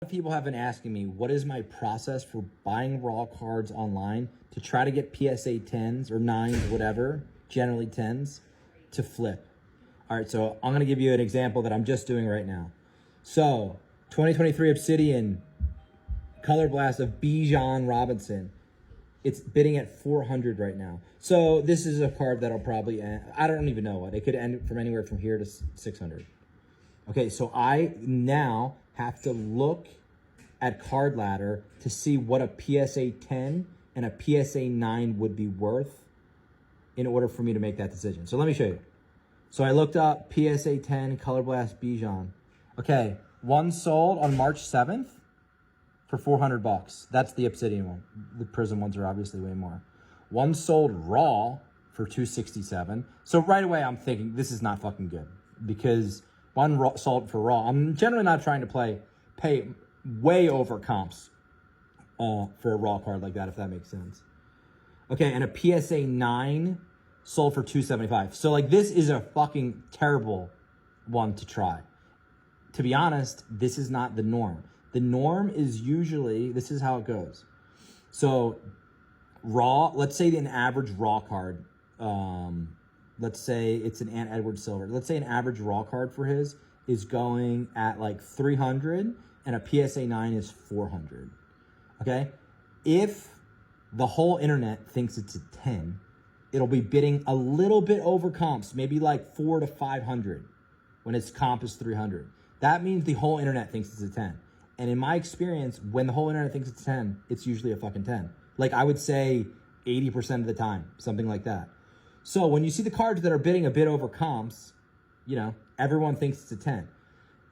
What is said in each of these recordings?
People have been asking me, what is my process for buying raw cards online to try to get PSA 10s or 9s, whatever, generally 10s, to flip. All right, so I'm going to give you an example that I'm just doing right now. So 2023 Obsidian Color Blast of Bijan Robinson. It's bidding at 400 right now. So this is a card that'll probably end, I don't even know what. It could end from anywhere from here to 600. Okay, so I now have to look at Card Ladder to see what a PSA 10 and a PSA 9 would be worth in order for me to make that decision. So let me show you. So I looked up PSA 10 Color Blast Bijan. Okay, one sold on March 7th for 400 bucks. That's the Obsidian one. The Prism ones are obviously way more. One sold raw for 267. So right away I'm thinking this is not fucking good because one sold for raw. I'm generally not trying to pay way over comps for a raw card like that, if that makes sense. Okay, and a PSA 9 sold for 275. So like this is a fucking terrible one to try. To be honest, this is not the norm. The norm is usually, this is how it goes. So raw, let's say an average raw card, let's say it's an Ant Edward Silver. Let's say an average raw card for his is going at like 300 and a PSA 9 is 400. Okay? If the whole internet thinks it's a 10, it'll be bidding a little bit over comps, maybe like 400 to 500 when its comp is 300. That means the whole internet thinks it's a 10. And in my experience, when the whole internet thinks it's 10, it's usually a fucking 10. Like I would say 80% of the time, something like that. So when you see the cards that are bidding a bit over comps, you know, everyone thinks it's a 10.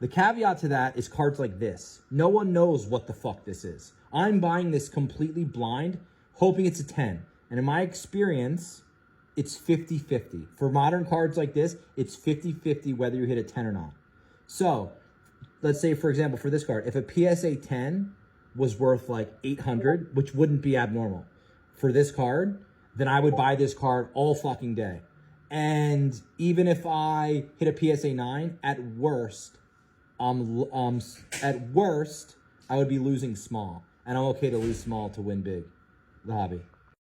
The caveat to that is cards like this. No one knows what the fuck this is. I'm buying this completely blind, hoping it's a 10. And in my experience, it's 50-50. For modern cards like this, it's 50-50 whether you hit a 10 or not. So let's say, for example, for this card, if a PSA 10 was worth like 800, which wouldn't be abnormal for this card, then I would buy this card all fucking day. And even if I hit a PSA 9, at worst, I would be losing small. And I'm okay to lose small to win big. The hobby.